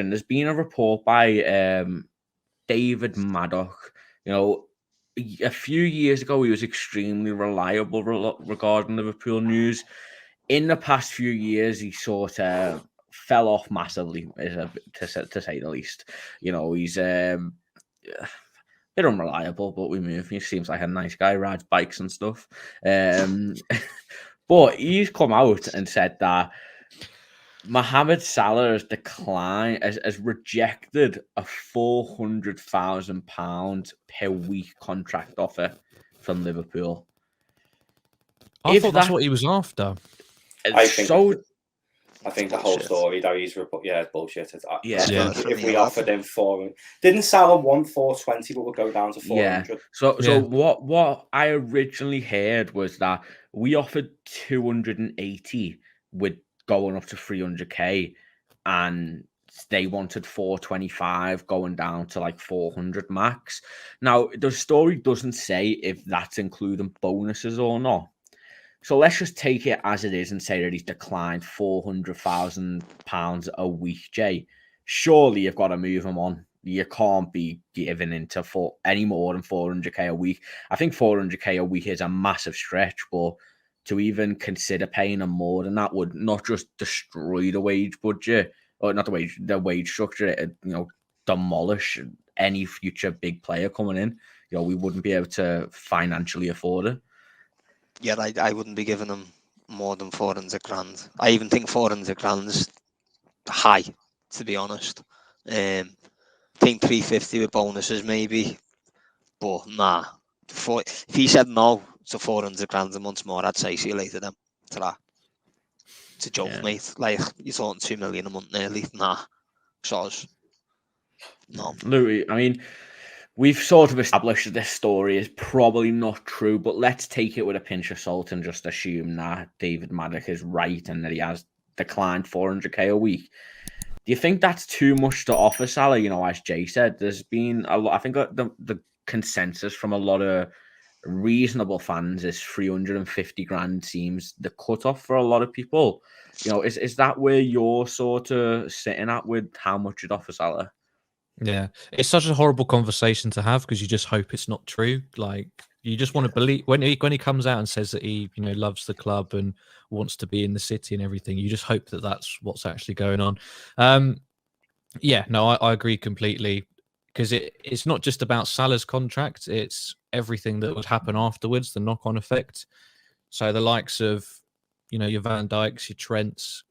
question. There's been a report by David Maddock. You know, a few years ago, he was extremely reliable regarding Liverpool news. In the past few years, he sort of fell off massively, to say the least. You know, he's a bit unreliable, but we move. He seems like a nice guy, rides bikes and stuff. But he's come out and said that Mohamed Salah has rejected a £400,000 per week contract offer from Liverpool. I thought that's what he was after. I think the whole story that he's bullshit. If we offered him didn't Salah want 420, but we'll go down to 400. Yeah. So what I originally heard was that we offered 280 with going up to 300k, and they wanted 425 going down to like 400 max. Now the story doesn't say if that's including bonuses or not. So let's just take it as it is and say that he's declined £400,000 a week, Jay. Surely you've got to move him on. You can't be giving into any more than 400k a week. I think 400k a week is a massive stretch, but to even consider paying him more than that would not just destroy the wage budget, or not the wage structure, it, you know, demolish any future big player coming in. You know, we wouldn't be able to financially afford it. Yeah, I wouldn't be giving him more than 400 grand. I even think 400 grand's high, to be honest. I think 350 with bonuses maybe, but nah. If he said no to 400 grand a month more, I'd say see you later then. To that. It's a joke, mate. Like, you're talking 2 million a month nearly. Nah. Soz. No. Louis, I mean, we've sort of established that this story is probably not true, but let's take it with a pinch of salt and just assume that David Maddock is right and that he has declined 400k a week. Do you think that's too much to offer Salah? You know, as Jay said, there's been a lot. I think the consensus from a lot of reasonable fans is 350 grand seems the cutoff for a lot of people. You know, is that where you're sort of sitting at with how much you'd offer Salah? Yeah, it's such a horrible conversation to have because you just hope it's not true. Like, you just want to believe when he comes out and says that he, you know, loves the club and wants to be in the city and everything. You just hope that that's what's actually going on. Yeah, no, I agree completely, because it's not just about Salah's contract; it's everything that would happen afterwards, the knock-on effect. So the likes of, you know, your Van Dijks, your Trents,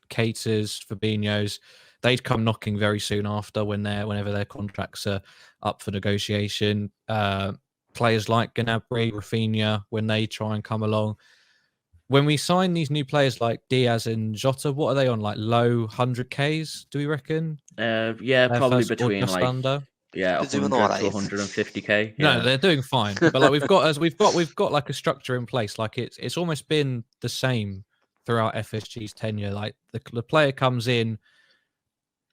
Caters, Fabinhos, they'd come knocking very soon after whenever their contracts are up for negotiation. Players like Gnabry, Rafinha, when they try and come along. When we sign these new players like Diaz and Jota, what are they on? Like low 100Ks, do we reckon? Yeah, probably between like under. Yeah, 100 to 150k. Yeah. No, they're doing fine. But like we've got like a structure in place. Like it's almost been the same throughout FSG's tenure. Like the player comes in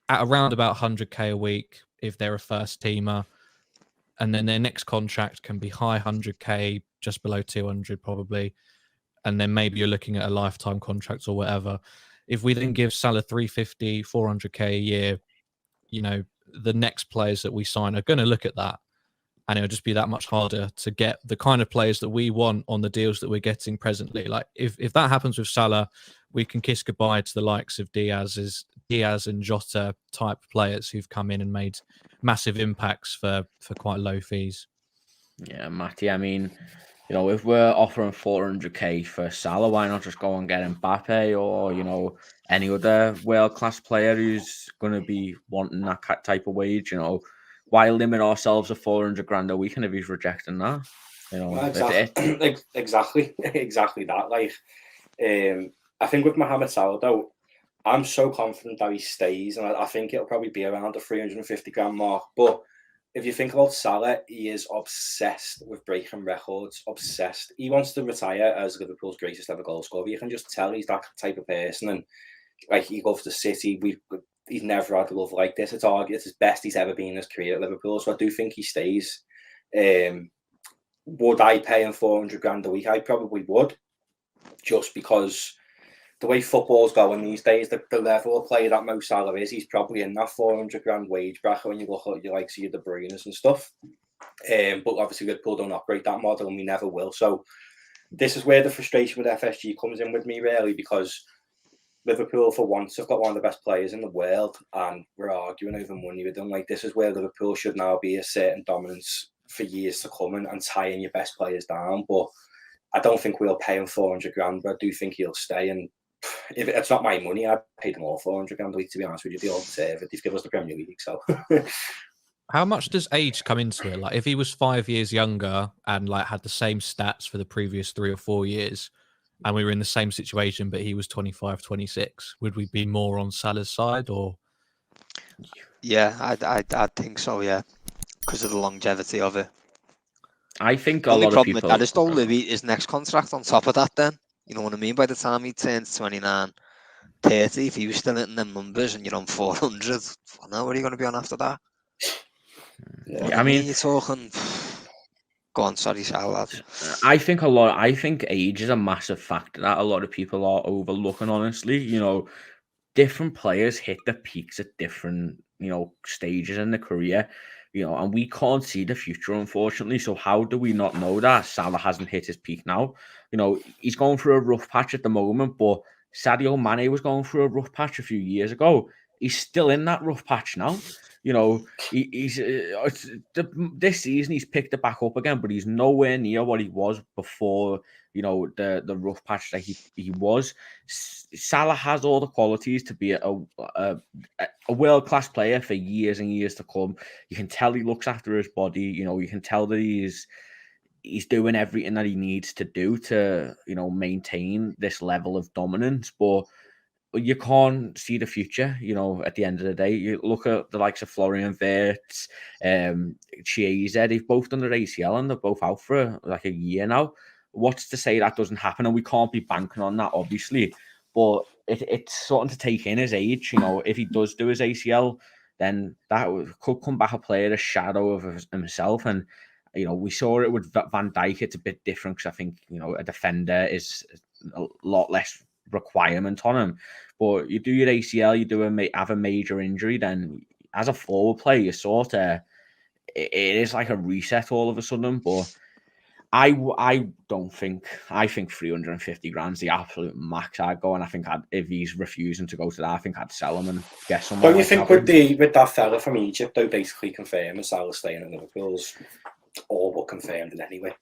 at around about 100k a week if they're a first teamer, and then their next contract can be high 100k, just below 200 probably, and then maybe you're looking at a lifetime contract or whatever. If we then give Salah 350, 400k a year, you know, the next players that we sign are going to look at that, and it'll just be that much harder to get the kind of players that we want on the deals that we're getting presently. Like if that happens with Salah, we can kiss goodbye to the likes of Diaz and Jota type players who've come in and made massive impacts for quite low fees. Yeah, Matty, I mean, you know, if we're offering 400k for Salah, why not just go and get Mbappe or, you know, any other world-class player who's going to be wanting that type of wage? You know, why limit ourselves to 400 grand a week? And if he's rejecting that, you know, well, exactly that. Like, I think with Mohamed Salah though, I'm so confident that he stays, and I think it'll probably be around the 350 grand mark. But if you think about Salah, he is obsessed with breaking records. Obsessed. He wants to retire as Liverpool's greatest ever goal scorer. You can just tell he's that type of person. And like, he loves the city. He's never had love like this. It's his best he's ever been in his career at Liverpool. So I do think he stays. Would I pay him 400 grand a week? I probably would, just because the way football's going these days, the level of player that Mo Salah is, he's probably in that 400 grand wage bracket when you look at your like your De Bruyne's and stuff. But obviously Liverpool don't operate that model, and we never will. So this is where the frustration with FSG comes in with me, really, because Liverpool, for once, have got one of the best players in the world, and we're arguing over money with them. Like, this is where Liverpool should now be a certain dominance for years to come and tying your best players down. But I don't think we'll pay him 400 grand, but I do think he'll stay. And if it's not my money, I'd pay them all 400 grand, to be honest with you. They all deserve it. They've given us the Premier League, so... How much does age come into it? Like, if he was 5 years younger and like had the same stats for the previous 3 or 4 years, and we were in the same situation, but he was 25, 26, would we be more on Salah's side, or? Yeah, I'd think so. Yeah, because of the longevity of it. I think The only a lot of problem people. with that is though, Louis, his next contract on top of that. Then you know what I mean. By the time he turns 29, 30, if he was still hitting them numbers and you're on 400, now what are you going to be on after that? Yeah, I mean, you're talking. Go on, sorry, Sal. I think age is a massive factor that a lot of people are overlooking, honestly. You know, different players hit the peaks at different, stages in the career, and we can't see the future, unfortunately. So how do we not know that Salah hasn't hit his peak now? He's going through a rough patch at the moment, but Sadio Mane was going through a rough patch a few years ago. He's still in that rough patch now. This season he's picked it back up again, but he's nowhere near what he was before. The rough patch that he was. Salah has all the qualities to be a world-class player for years and years to come. You can tell he looks after his body. You can tell that he's doing everything that he needs to do to maintain this level of dominance, but you can't see the future, at the end of the day. You look at the likes of Florian Wirtz, Chiesa, they've both done their ACL and they're both out for like a year now. What's to say that doesn't happen? And we can't be banking on that, obviously. But it's something to take in his age. If he does do his ACL, then that could come back a player, a shadow of himself. And, we saw it with Van Dijk. It's a bit different because I think, a defender is a lot less requirement on him. But you do your ACL, you have a major injury, then as a forward player, you sort of, it is like a reset all of a sudden. But I think 350 grand's the absolute max I'd go, and I think if he's refusing to go to that, I think I'd sell him and get someone. Don't you think with that fella from Egypt, though, basically confirming Salah staying at Liverpool's all but confirmed it anyway?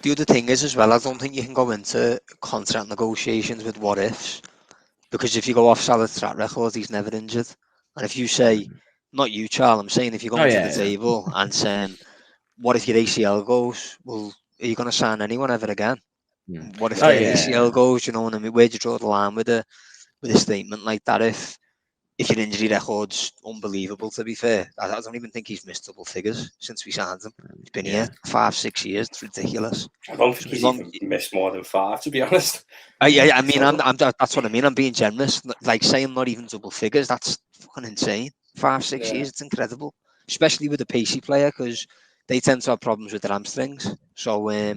The other thing is as well, I don't think you can go into contract negotiations with what ifs, because if you go off Salah's track record, he's never injured. And if you say, not you, Charles, I'm saying if you go to the table and saying, what if your ACL goes? Well, are you going to sign anyone ever again? What if their ACL goes? You know what I mean? Where'd you draw the line with a statement like that? If your injury record's unbelievable, to be fair, I don't even think he's missed double figures since we signed him. He's been here 5-6 years. It's ridiculous. I don't think he's even missed more than 5, to be honest. I mean, that's what I mean. I'm being generous. Like saying not even double figures, that's fucking insane. 5-6 years, it's incredible, especially with a pacey player, because they tend to have problems with their hamstrings. So, I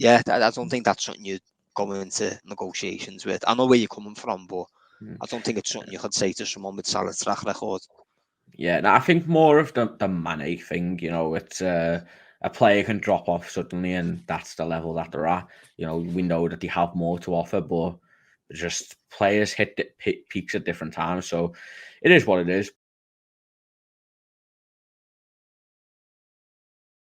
don't think that's something you go into negotiations with. I know where you're coming from, but I don't think it's something you could say to someone with Salah's track record. Yeah, I think more of the Mane thing, it's a player can drop off suddenly and that's the level that they're at. We know that they have more to offer, but just players hit peaks at different times. So it is what it is.